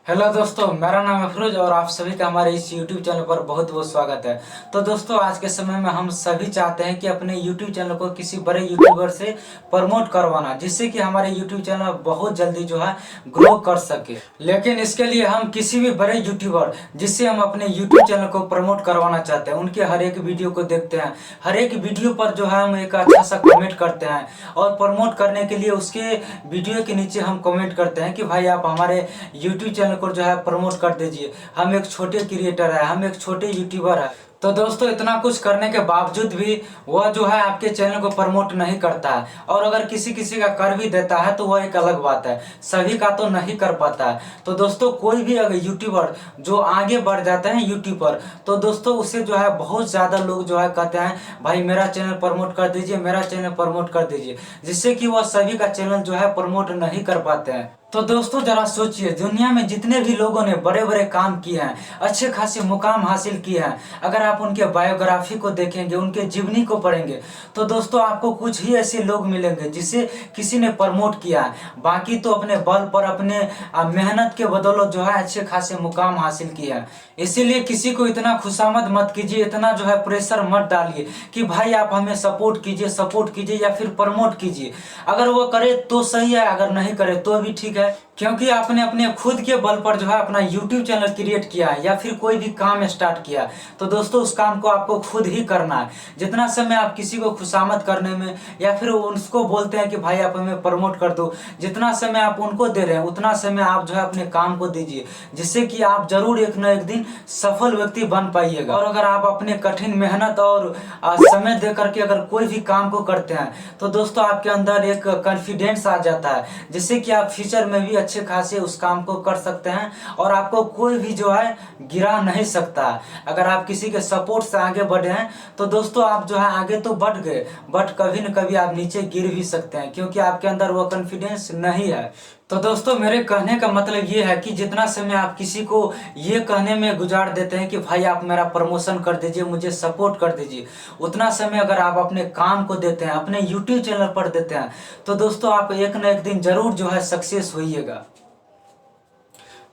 Hello दोस्तों, मेरा नाम है अफरोज और आप सभी का हमारे इस YouTube चैनल पर बहुत बहुत स्वागत है। तो दोस्तों, आज के समय में हम सभी चाहते हैं कि अपने YouTube चैनल को किसी बड़े यूट्यूबर से प्रमोट करवाना, जिससे कि हमारे YouTube चैनल बहुत जल्दी जो है ग्रो कर सके। लेकिन इसके लिए हम किसी भी बड़े यूट्यूबर जिससे हम अपने YouTube चैनल को प्रमोट करवाना चाहते हैं, उनके हर एक वीडियो को देखते हैं। हर एक वीडियो पर जो है हम एक अच्छा सा कमेंट करते हैं और प्रमोट करने के लिए उसके वीडियो के नीचे हम कमेंट करते हैं कि भाई आप हमारे YouTube चैनल को जो है प्रमोट कर दीजिए। हम एक छोटे क्रिएटर है, हम एक छोटे यूट्यूबर है। तो दोस्तों, इतना कुछ करने के बावजूद भी वह जो है आपके चैनल को प्रमोट नहीं करता है। और अगर किसी किसी का कर भी देता है तो वह एक अलग बात है, सभी का तो नहीं कर पाता है। तो दोस्तों, कोई भी अगर यूट्यूबर जो आगे बढ़ जाते हैं यूट्यूब पर, तो दोस्तों उसे जो है बहुत ज़्यादा लोग जो है कहते हैं भाई मेरा चैनल प्रमोट कर दीजिए, मेरा चैनल प्रमोट कर दीजिए, जिससे कि वह सभी का चैनल जो है प्रमोट नहीं कर पाते हैं। तो दोस्तों, जरा सोचिए, दुनिया में जितने भी लोगों ने बड़े बड़े काम किए हैं, अच्छे खासे मुकाम हासिल किए हैं, अगर आप उनके बायोग्राफी को देखेंगे, उनके जीवनी को पढ़ेंगे, तो दोस्तों आपको कुछ ही ऐसे लोग मिलेंगे जिसे किसी ने प्रमोट किया है। बाकी तो अपने बल पर, अपने मेहनत के बदौलत जो है अच्छे खासे मुकाम हासिल किए हैं। इसीलिए किसी को इतना खुशामद मत कीजिए, इतना जो है प्रेशर मत डालिए कि भाई आप हमें सपोर्ट कीजिए या फिर प्रमोट कीजिए। अगर वो करे तो सही है, अगर नहीं करे तो भी ठीक है, क्योंकि आपने अपने खुद के बल पर जो है अपना YouTube चैनल क्रिएट किया है या फिर कोई भी काम स्टार्ट किया, तो दोस्तों उस काम को आपको खुद ही करना है। जितना समय आप किसी को खुशामद करने में या फिर उसको बोलते हैं कि भाई आप हमें प्रमोट कर दो, जितना समय आप उनको दे रहे हैं उतना समय आप जो है अपने काम को दीजिए, जिससे कि आप जरूर एक न एक दिन सफल व्यक्ति बन पाइएगा। और अगर आप अपने कठिन मेहनत और समय दे करके अगर कोई भी काम को करते हैं, तो दोस्तों आपके अंदर एक कॉन्फिडेंस आ जाता है, जिससे कि आप फ्यूचर में भी अच्छे खासे उस काम को कर सकते हैं और आपको कोई भी जो है गिरा नहीं सकता। अगर आप किसी के सपोर्ट से आगे बढ़े हैं तो दोस्तों आप जो है आगे तो बढ़ गए, बट कभी न कभी आप नीचे गिर भी सकते हैं, क्योंकि आपके अंदर वो कॉन्फिडेंस नहीं है। तो दोस्तों, मेरे कहने का मतलब ये है कि जितना समय आप किसी को ये कहने में गुजार देते हैं कि भाई आप मेरा प्रमोशन कर दीजिए, मुझे सपोर्ट कर दीजिए, उतना समय अगर आप अपने काम को देते हैं, अपने YouTube चैनल पर देते हैं, तो दोस्तों आप एक न एक दिन जरूर जो है सक्सेस होइएगा।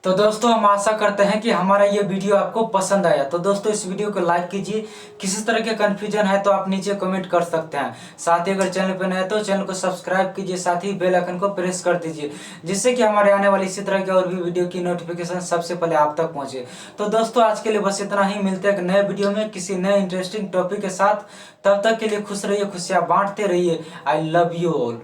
तो दोस्तों, हम आशा करते हैं कि हमारा ये वीडियो आपको पसंद आया। तो दोस्तों, इस वीडियो को लाइक कीजिए। किसी तरह के कन्फ्यूजन है तो आप नीचे कमेंट कर सकते हैं। साथ ही अगर चैनल पर नए तो चैनल को सब्सक्राइब कीजिए, साथ ही बेल आइकन को प्रेस कर दीजिए, जिससे कि हमारे आने वाली इसी तरह के और भी वीडियो की नोटिफिकेशन सबसे पहले आप तक पहुंचे। तो दोस्तों, आज के लिए बस इतना ही। मिलते हैं एक नए वीडियो में किसी नए इंटरेस्टिंग टॉपिक के साथ। तब तक के लिए खुश रहिए, खुशियाँ बांटते रहिए। I love you all.